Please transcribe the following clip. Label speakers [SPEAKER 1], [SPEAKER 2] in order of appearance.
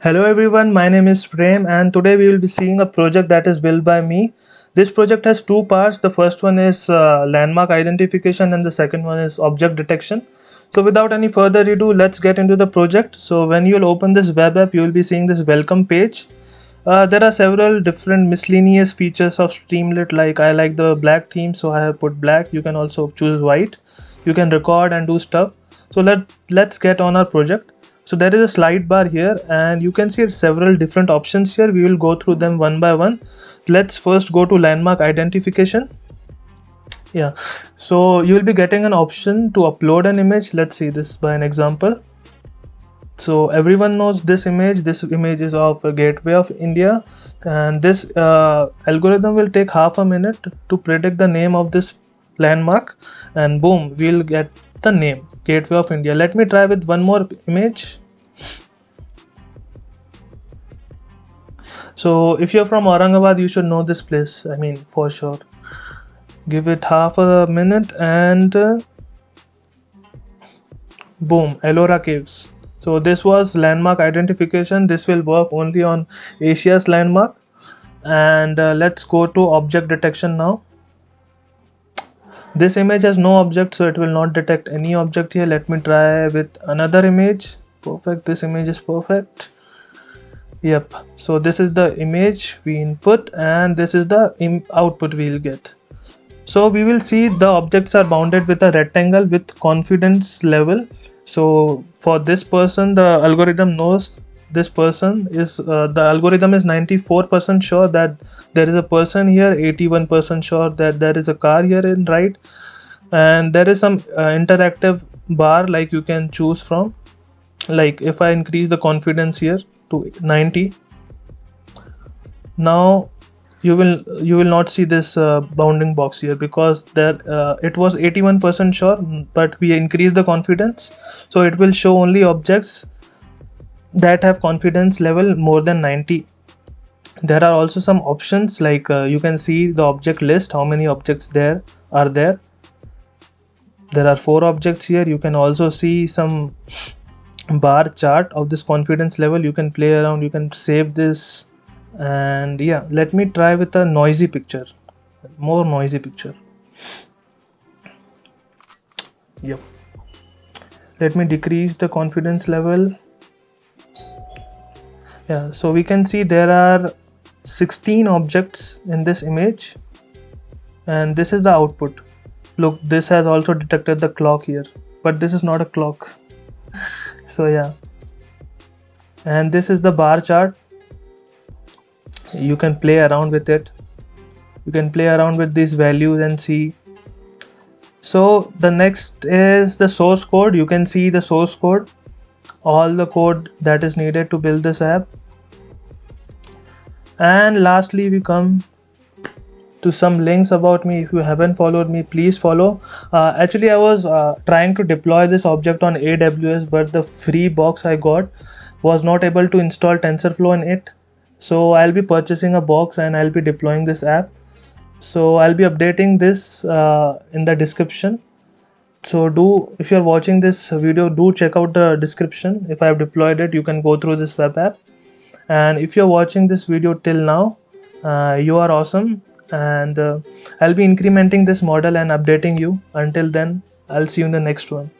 [SPEAKER 1] Hello everyone, my name is Prem and today we will be seeing a project that is built by me. This project has two parts. The first one is landmark identification and the second one is object detection. So without any further ado, let's get into the project. So when you will open this web app, you will be seeing this welcome page. There are several different miscellaneous features of Streamlit. Like I like the black theme, so I have put black. You can also choose white. You can record and do stuff. So let's get on our project. So there is a slide bar here and you can see several different options here. We will go through them one by one. Let's first go to landmark identification. Yeah, so you will be getting an option to upload an image. Let's see this by an example. So everyone knows this image. This image is of a gateway of India, and this algorithm will take half a minute to predict the name of this landmark, and boom, we'll get the name gateway of India. Let me try with one more image. So if you're from Aurangabad, you should know this place, I mean, for sure. Give it half a minute and boom, Ellora Caves. So this was landmark identification. This will work only on Asia's landmark. And let's go to object detection now. This image has no object, so it will not detect any object here. Let me try with another image. Perfect, this image is perfect. Yep, so this is the image we input and this is the output we'll get. So we will see the objects are bounded with a rectangle with confidence level. So for this person, the algorithm knows this person is the algorithm is 94% sure that there is a person here, 81% sure that there is a car here in right, and there is some interactive bar like you can choose from. Like if I increase the confidence here to 90, now you will not see this bounding box here because there it was 81% sure, but we increase the confidence, so it will show only objects that have confidence level more than 90. There are also some options like you can see the object list, how many objects there are. There are 4 objects here. You can also see some bar chart of this confidence level. You can play around, you can save this. And yeah, let me try with a noisy picture, more noisy picture. Yep, let me decrease the confidence level. Yeah, so we can see there are 16 objects in this image and this is the output. Look, this has also detected the clock here, but this is not a clock. So yeah, and this is the bar chart. You can play around with it. You can play around with these values and see. So the next is the source code. You can see the source code, all the code that is needed to build this app. And lastly, we come to some links about me. If you haven't followed me, please follow. Actually, I was trying to deploy this object on AWS, but the free box I got was not able to install TensorFlow in it. So I'll be purchasing a box and I'll be deploying this app. So I'll be updating this in the description. So if you're watching this video, do check out the description. If I've deployed it, you can go through this web app. And if you're watching this video till now, you are awesome. And I'll be incrementing this model and updating you. Until then, I'll see you in the next one.